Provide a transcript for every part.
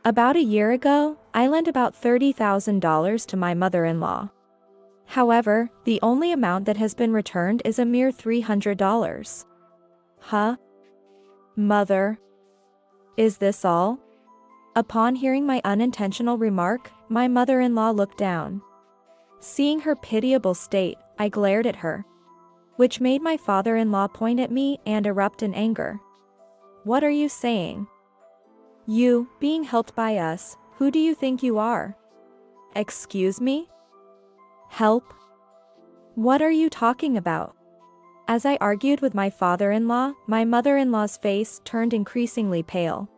About a year ago, I lent about $30,000 to my mother-in-law. However, the only amount that has been returned is a mere $300. Huh? Mother? Is this all? Upon hearing my unintentional remark, my mother-in-law looked down. Seeing her pitiable state, I glared at her, which made my father-in-law point at me and erupt in anger. What are you saying? You, being helped by us, who do you think you are? Excuse me? Help? What are you talking about? As I argued with my father-in-law, my mother-in-law's face turned increasingly pale.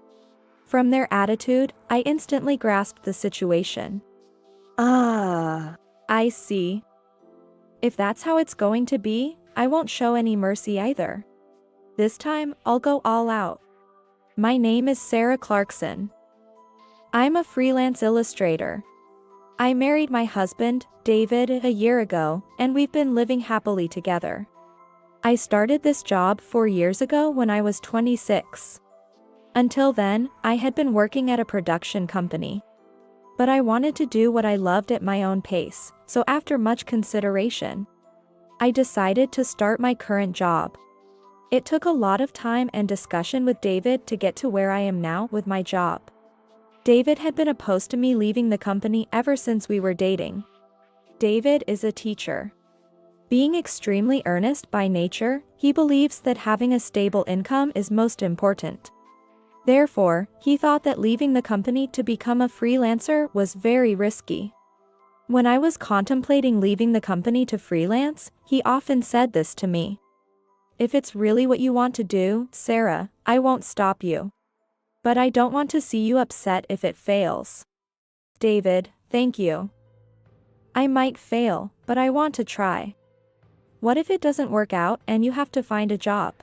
From their attitude, I instantly grasped the situation. I see. If that's how it's going to be, I won't show any mercy either. This time, I'll go all out. My name is Sarah Clarkson. I'm a freelance illustrator. I married my husband, David, a year ago, and we've been living happily together. I started this job 4 years ago when I was 26. Until then, I had been working at a production company. But I wanted to do what I loved at my own pace, so after much consideration, I decided to start my current job. It took a lot of time and discussion with David to get to where I am now with my job. David had been opposed to me leaving the company ever since we were dating. David is a teacher. Being extremely earnest by nature, he believes that having a stable income is most important. Therefore, he thought that leaving the company to become a freelancer was very risky. When I was contemplating leaving the company to freelance, he often said this to me. If it's really what you want to do, Sarah, I won't stop you. But I don't want to see you upset if it fails. David, thank you. I might fail, but I want to try. What if it doesn't work out and you have to find a job?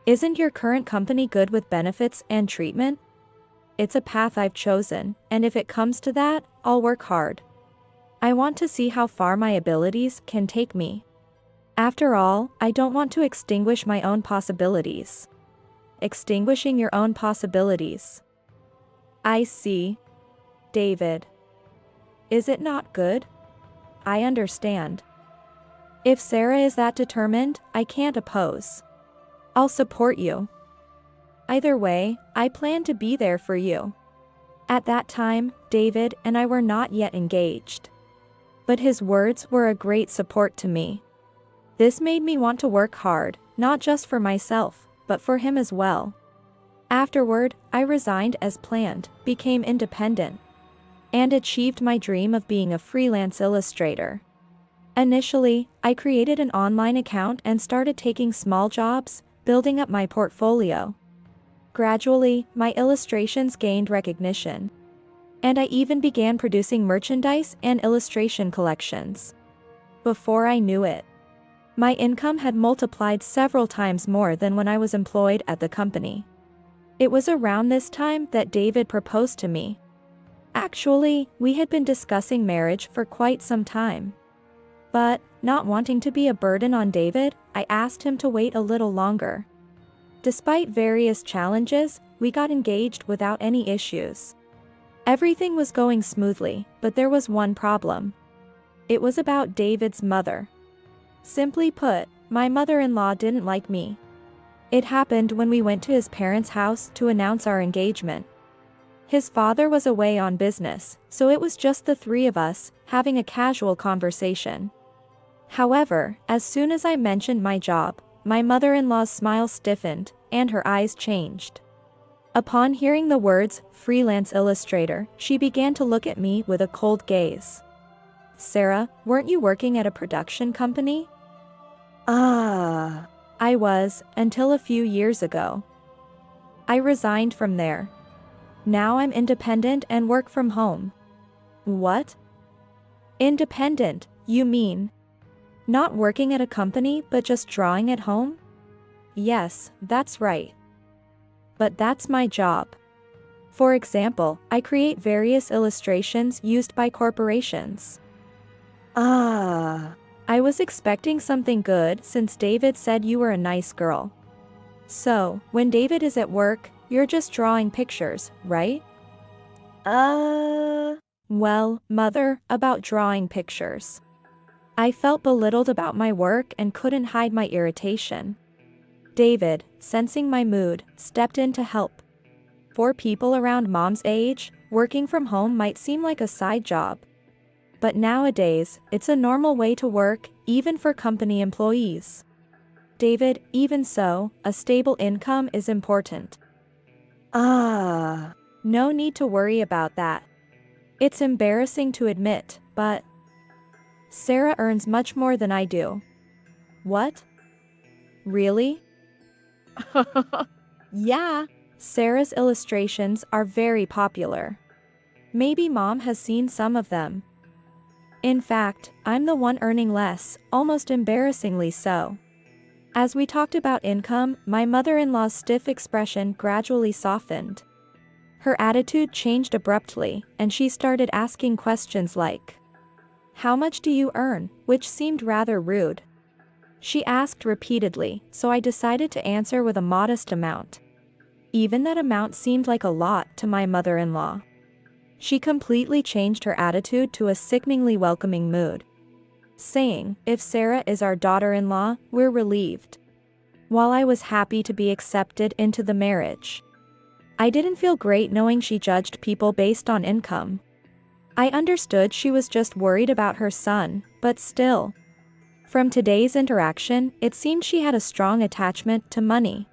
Isn't your current company good with benefits and treatment? It's a path I've chosen, and if it comes to that, I'll work hard. I want to see how far my abilities can take me. After all, I don't want to extinguish my own possibilities. Extinguishing your own possibilities. I see. David. Is it not good? I understand. If Sarah is that determined, I can't oppose. I'll support you. Either way, I plan to be there for you. At that time, David and I were not yet engaged. But his words were a great support to me. This made me want to work hard, not just for myself, but for him as well. Afterward, I resigned as planned, became independent, and achieved my dream of being a freelance illustrator. Initially, I created an online account and started taking small jobs, building up my portfolio. Gradually, my illustrations gained recognition, and I even began producing merchandise and illustration collections. Before I knew it, my income had multiplied several times more than when I was employed at the company. It was around this time that David proposed to me. Actually, we had been discussing marriage for quite some time. But, not wanting to be a burden on David, I asked him to wait a little longer. Despite various challenges, we got engaged without any issues. Everything was going smoothly, but there was one problem. It was about David's mother. Simply put, my mother-in-law didn't like me. It happened when we went to his parents' house to announce our engagement. His father was away on business, so it was just the three of us, having a casual conversation. However, as soon as I mentioned my job, my mother-in-law's smile stiffened, and her eyes changed. Upon hearing the words, freelance illustrator, she began to look at me with a cold gaze. Sarah, weren't you working at a production company? I was, until a few years ago. I resigned from there. Now I'm independent and work from home. What? Independent, you mean? Not working at a company but just drawing at home? Yes, that's right. But that's my job. For example, I create various illustrations used by corporations. I was expecting something good since David said you were a nice girl. So, when David is at work, you're just drawing pictures, right? Uh, Well, mother, about drawing pictures. I felt belittled about my work and couldn't hide my irritation. David, sensing my mood, stepped in to help. For people around mom's age, working from home might seem like a side job. But nowadays, it's a normal way to work, even for company employees. David, even so, a stable income is important. No need to worry about that. It's embarrassing to admit, but Sarah earns much more than I do. What? Really? yeah. Sarah's illustrations are very popular. Maybe mom has seen some of them. In fact, I'm the one earning less, almost embarrassingly so. As we talked about income, my mother-in-law's stiff expression gradually softened. Her attitude changed abruptly, and she started asking questions like, "How much do you earn?" which seemed rather rude. She asked repeatedly, so I decided to answer with a modest amount. Even that amount seemed like a lot to my mother-in-law. She completely changed her attitude to a sickeningly welcoming mood, saying, "If Sarah is our daughter-in-law, we're relieved." While I was happy to be accepted into the marriage, I didn't feel great knowing she judged people based on income. I understood she was just worried about her son, but still. From today's interaction, it seemed she had a strong attachment to money.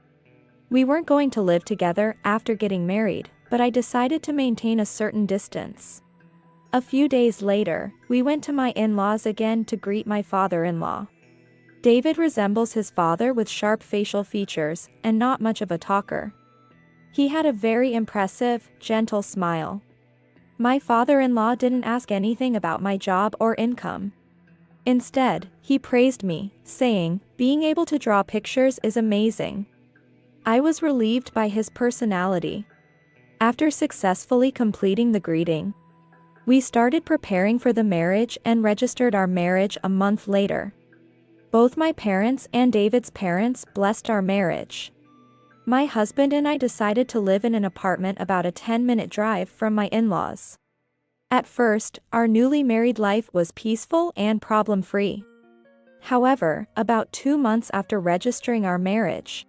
We weren't going to live together after getting married, but I decided to maintain a certain distance. A few days later, we went to my in-laws again to greet my father-in-law. David resembles his father with sharp facial features and not much of a talker. He had a very impressive, gentle smile. My father-in-law didn't ask anything about my job or income. Instead, he praised me, saying, "Being able to draw pictures is amazing." I was relieved by his personality. After successfully completing the greeting, we started preparing for the marriage and registered our marriage a month later. Both my parents and David's parents blessed our marriage. My husband and I decided to live in an apartment about a 10-minute drive from my in-laws. At first, our newly married life was peaceful and problem-free. However, about 2 months after registering our marriage,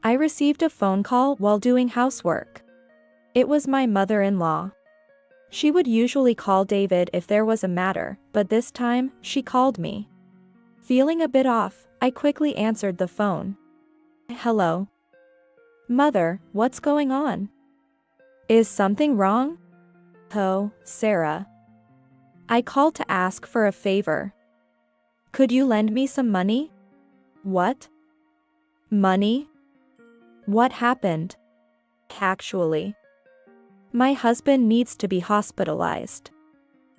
I received a phone call while doing housework. It was my mother-in-law. She would usually call David if there was a matter, but this time, she called me. Feeling a bit off, I quickly answered the phone. "Hello. Mother, what's going on? Is something wrong?" "Oh, Sarah. I called to ask for a favor. Could you lend me some money?" "What? Money? What happened?" "Actually, my husband needs to be hospitalized.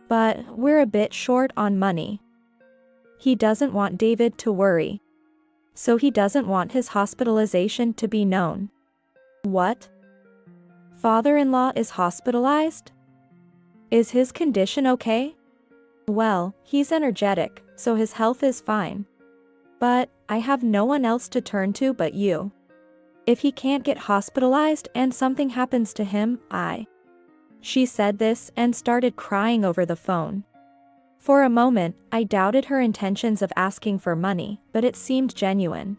But we're a bit short on money. He doesn't want David to worry. So he doesn't want his hospitalization to be known." "What? Father-in-law is hospitalized? Is his condition okay?" "Well, he's energetic, so his health is fine. But I have no one else to turn to but you. If he can't get hospitalized and something happens to him, She said this and started crying over the phone. For a moment, I doubted her intentions of asking for money, but it seemed genuine.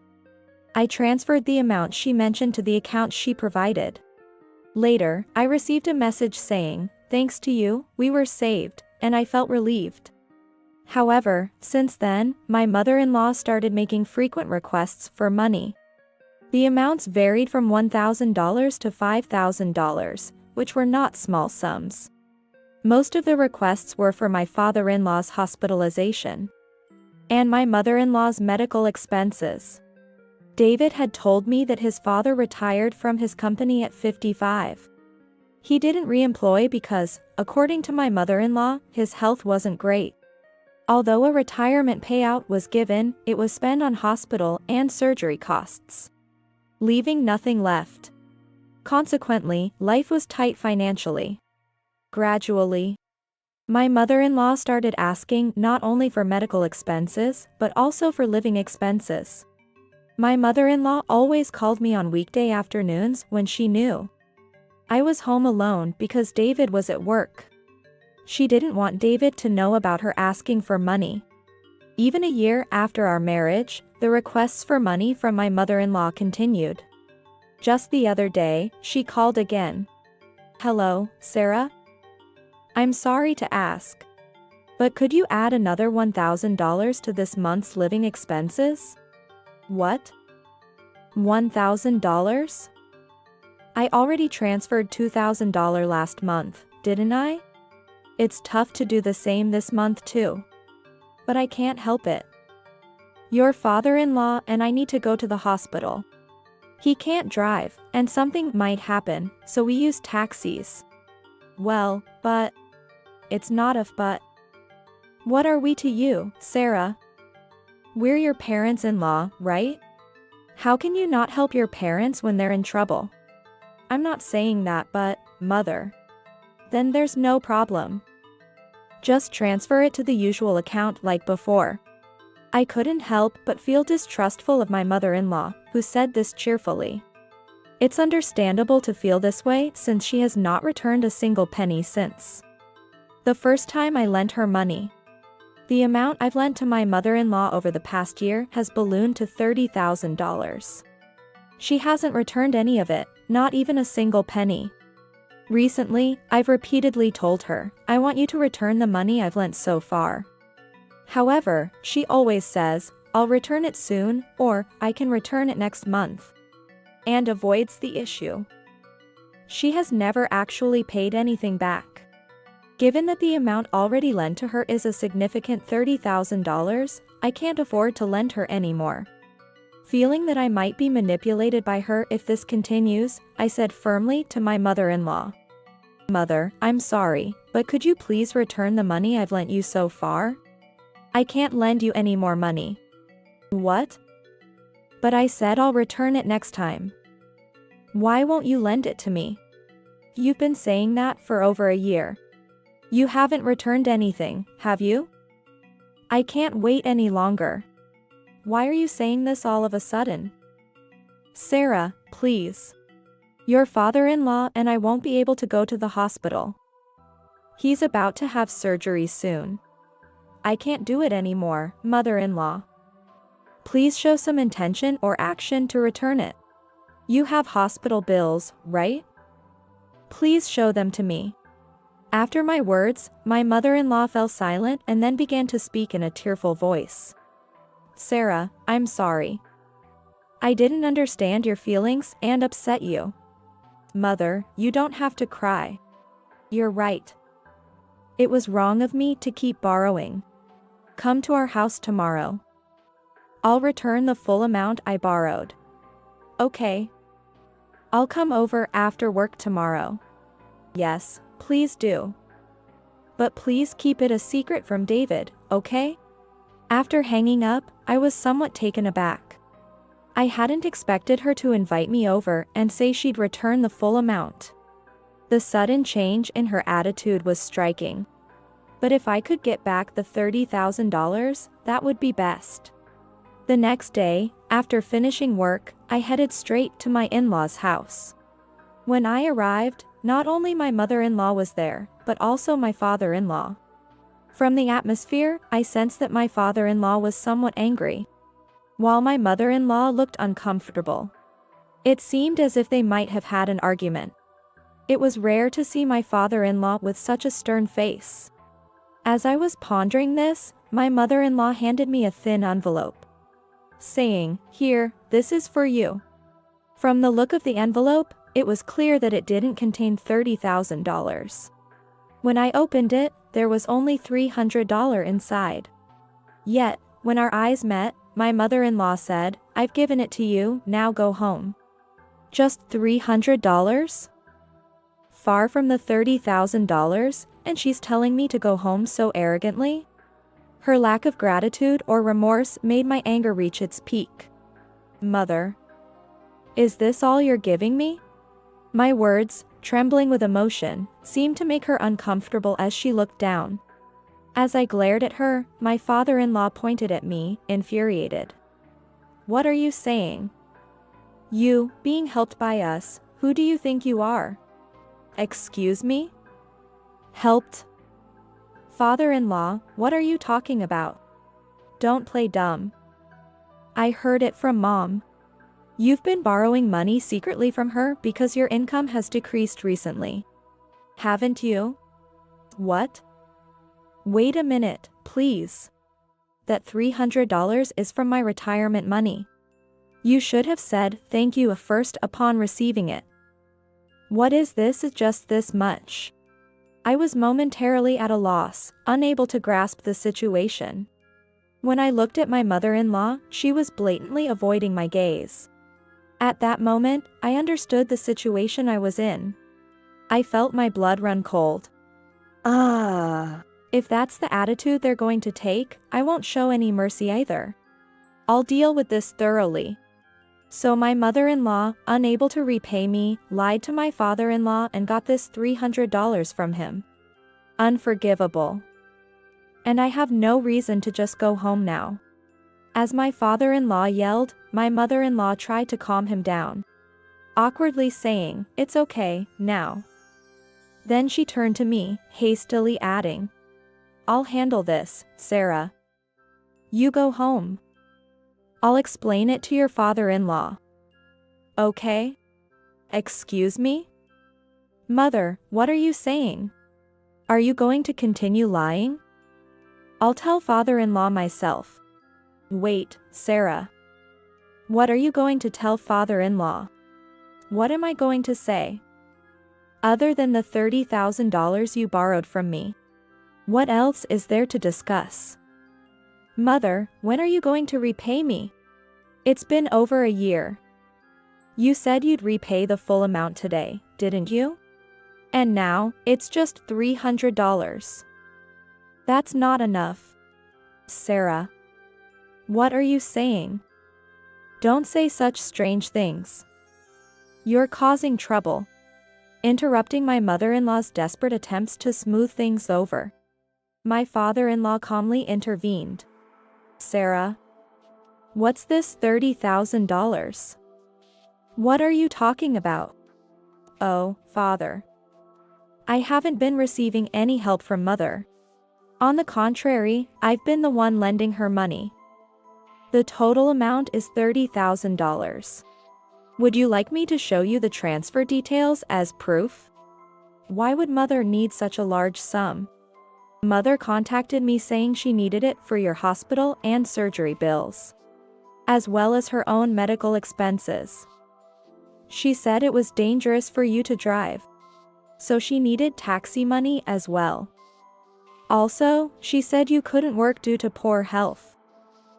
I transferred the amount she mentioned to the account she provided. Later, I received a message saying, "Thanks to you, we were saved," and I felt relieved. However, since then, my mother-in-law started making frequent requests for money. The amounts varied from $1,000 to $5,000, which were not small sums. Most of the requests were for my father-in-law's hospitalization and my mother-in-law's medical expenses. David had told me that his father retired from his company at 55. He didn't re-employ because, according to my mother-in-law, his health wasn't great. Although a retirement payout was given, it was spent on hospital and surgery costs, leaving nothing left. Consequently, life was tight financially. Gradually, my mother-in-law started asking not only for medical expenses, but also for living expenses. My mother-in-law always called me on weekday afternoons when she knew I was home alone because David was at work. She didn't want David to know about her asking for money. Even a year after our marriage, the requests for money from my mother-in-law continued. Just the other day, she called again. "Hello, Sarah? I'm sorry to ask, but could you add another $1,000 to this month's living expenses?" "What? $1,000? I already transferred $2,000 last month, didn't I? It's tough to do the same this month too. But I can't help it. Your father-in-law and I need to go to the hospital. He can't drive, and something might happen, so we use taxis." "Well, but..." "It's not a but. What are we to you, Sarah? We're your parents-in-law, right? How can you not help your parents when they're in trouble?" "I'm not saying that, but, Mother." "Then there's no problem. Just transfer it to the usual account like before." I couldn't help but feel distrustful of my mother-in-law, who said this cheerfully. It's understandable to feel this way since she has not returned a single penny since the first time I lent her money. The amount I've lent to my mother-in-law over the past year has ballooned to $30,000. She hasn't returned any of it, not even a single penny. Recently, I've repeatedly told her, "I want you to return the money I've lent so far." However, she always says, "I'll return it soon," or "I can return it next month," and avoids the issue. She has never actually paid anything back. Given that the amount already lent to her is a significant $30,000, I can't afford to lend her anymore. Feeling that I might be manipulated by her if this continues, I said firmly to my mother-in-law, "Mother, I'm sorry, but could you please return the money I've lent you so far? I can't lend you any more money." "What?" "But I said I'll return it next time." "Why won't you lend it to me? You've been saying that for over a year. You haven't returned anything, have you?" "I can't wait any longer. Why are you saying this all of a sudden?" "Sarah, please. Your father-in-law and I won't be able to go to the hospital. He's about to have surgery soon. I can't do it anymore, mother-in-law. Please show some intention or action to return it. You have hospital bills, right? Please show them to me." After my words, my mother-in-law fell silent and then began to speak in a tearful voice. "Sarah, I'm sorry. I didn't understand your feelings and upset you. Mother, you don't have to cry. You're right. It was wrong of me to keep borrowing. Come to our house tomorrow. I'll return the full amount I borrowed." "Okay. I'll come over after work tomorrow." "Yes, please do. But please keep it a secret from David, okay?" After hanging up, I was somewhat taken aback. I hadn't expected her to invite me over and say she'd return the full amount. The sudden change in her attitude was striking. But if I could get back the $30,000, that would be best. The next day, after finishing work, I headed straight to my in-laws' house. When I arrived, not only my mother-in-law was there, but also my father-in-law. From the atmosphere, I sensed that my father-in-law was somewhat angry, while my mother-in-law looked uncomfortable. It seemed as if they might have had an argument. It was rare to see my father-in-law with such a stern face. As I was pondering this, my mother-in-law handed me a thin envelope, saying, "Here, this is for you." From the look of the envelope, it was clear that it didn't contain $30,000. When I opened it, there was only $300 inside. Yet, when our eyes met, my mother-in-law said, "I've given it to you, now go home." Just $300? Far from the $30,000, and she's telling me to go home so arrogantly? Her lack of gratitude or remorse made my anger reach its peak. "Mother, is this all you're giving me?" My words, trembling with emotion, seemed to make her uncomfortable as she looked down. As I glared at her, my father-in-law pointed at me, infuriated. "What are you saying? You, being helped by us, who do you think you are? Excuse me? Helped? Father-in-law, what are you talking about? Don't play dumb. I heard it from Mom. You've been borrowing money secretly from her because your income has decreased recently. Haven't you? What? Wait a minute, please. That $300 is from my retirement money. You should have said thank you first upon receiving it. What is this? Is just this much? I was momentarily at a loss, unable to grasp the situation. When I looked at my mother-in-law, she was blatantly avoiding my gaze. At that moment, I understood the situation I was in. I felt my blood run cold. If that's the attitude they're going to take, I won't show any mercy either. I'll deal with this thoroughly. So my mother-in-law, unable to repay me, lied to my father-in-law and got this $300 from him. Unforgivable. And I have no reason to just go home now. As my father-in-law yelled, my mother-in-law tried to calm him down, awkwardly saying, "It's okay, now." Then she turned to me, hastily adding, "I'll handle this, Sarah. You go home. I'll explain it to your father-in-law." Okay? Excuse me? Mother, what are you saying? Are you going to continue lying? I'll tell father-in-law myself. Wait, Sarah. What are you going to tell father-in-law? What am I going to say? Other than the $30,000 you borrowed from me, what else is there to discuss? Mother, when are you going to repay me? It's been over a year. You said you'd repay the full amount today, didn't you? And now, it's just $300. That's not enough. Sarah. What are you saying? Don't say such strange things. You're causing trouble. Interrupting my mother-in-law's desperate attempts to smooth things over. My father-in-law calmly intervened. Sarah. What's this $30,000? What are you talking about? Oh, Father. I haven't been receiving any help from Mother. On the contrary, I've been the one lending her money. The total amount is $30,000. Would you like me to show you the transfer details as proof? Why would Mother need such a large sum? Mother contacted me saying she needed it for your hospital and surgery bills, as well as her own medical expenses. She said it was dangerous for you to drive, so she needed taxi money as well. Also, she said you couldn't work due to poor health,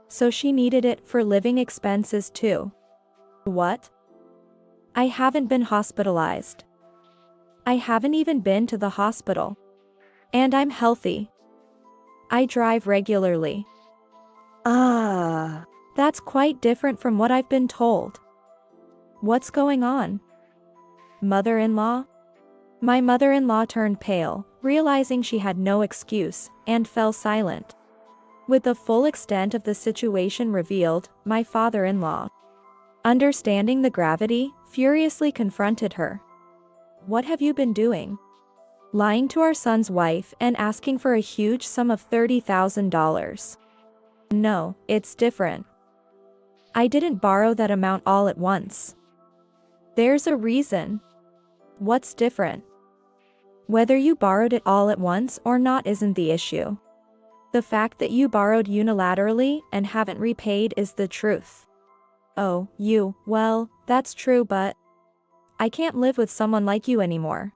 so she needed it for living expenses too. What? I haven't been hospitalized. I haven't even been to the hospital. And I'm healthy. I drive regularly. That's quite different from what I've been told. What's going on? Mother-in-law? My mother-in-law turned pale, realizing she had no excuse, and fell silent. With the full extent of the situation revealed, my father-in-law, understanding the gravity, furiously confronted her. What have you been doing? Lying to our son's wife and asking for a huge sum of $30,000. No, it's different. I didn't borrow that amount all at once. There's a reason. What's different? Whether you borrowed it all at once or not isn't the issue. The fact that you borrowed unilaterally and haven't repaid is the truth. Oh, well, that's true, but I can't live with someone like you anymore.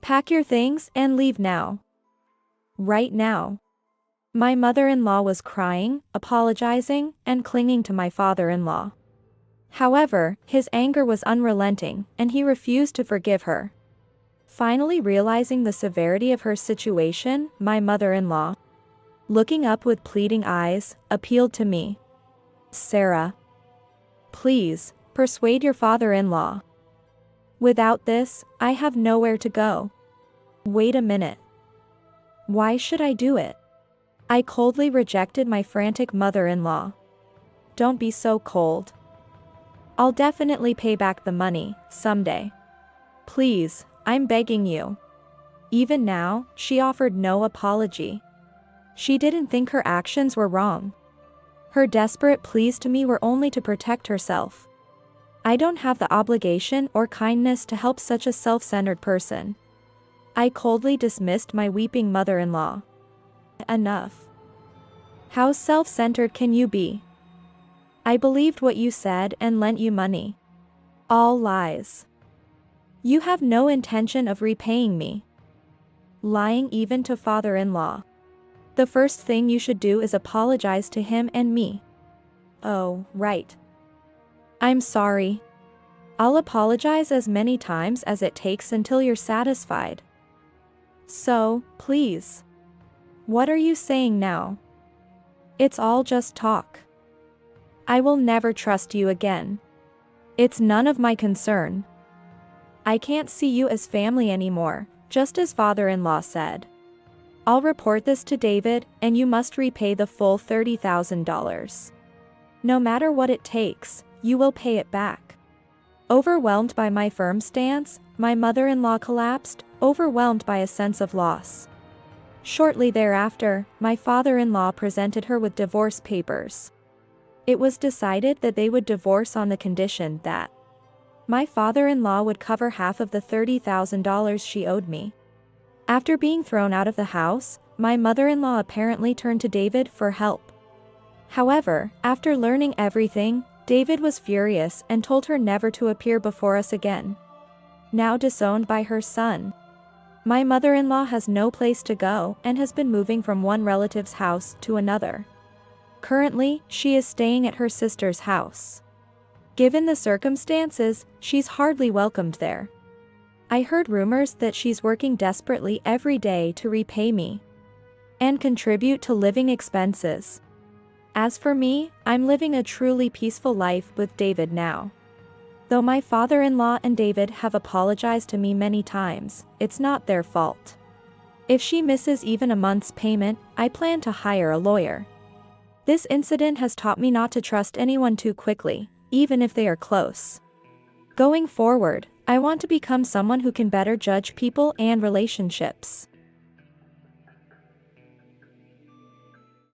Pack your things and leave now. Right now. My mother-in-law was crying, apologizing, and clinging to my father-in-law. However, his anger was unrelenting, and he refused to forgive her. Finally realizing the severity of her situation, my mother-in-law, looking up with pleading eyes, appealed to me. Sarah. Please, persuade your father-in-law. Without this, I have nowhere to go. Wait a minute. Why should I do it? I coldly rejected my frantic mother-in-law. Don't be so cold. I'll definitely pay back the money, someday. Please, I'm begging you." Even now, she offered no apology. She didn't think her actions were wrong. Her desperate pleas to me were only to protect herself. I don't have the obligation or kindness to help such a self-centered person. I coldly dismissed my weeping mother-in-law. "Enough. How self-centered can you be? I believed what you said and lent you money. All lies. You have no intention of repaying me. Lying even to father-in-law. The first thing you should do is apologize to him and me." "Oh, right. I'm sorry. I'll apologize as many times as it takes until you're satisfied. So, please. What are you saying now? It's all just talk. I will never trust you again. It's none of my concern. I can't see you as family anymore, just as father-in-law said. I'll report this to David, and you must repay the full $30,000. No matter what it takes, you will pay it back." Overwhelmed by my firm stance, my mother-in-law collapsed, overwhelmed by a sense of loss. Shortly thereafter, my father-in-law presented her with divorce papers. It was decided that they would divorce on the condition that my father-in-law would cover half of the $30,000 she owed me. After being thrown out of the house, my mother-in-law apparently turned to David for help. However, after learning everything, David was furious and told her never to appear before us again. Now disowned by her son, my mother-in-law has no place to go and has been moving from one relative's house to another. Currently, she is staying at her sister's house. Given the circumstances, she's hardly welcomed there. I heard rumors that she's working desperately every day to repay me and contribute to living expenses. As for me, I'm living a truly peaceful life with David now. Though my father-in-law and David have apologized to me many times, it's not their fault. If she misses even a month's payment, I plan to hire a lawyer. This incident has taught me not to trust anyone too quickly, even if they are close. Going forward, I want to become someone who can better judge people and relationships.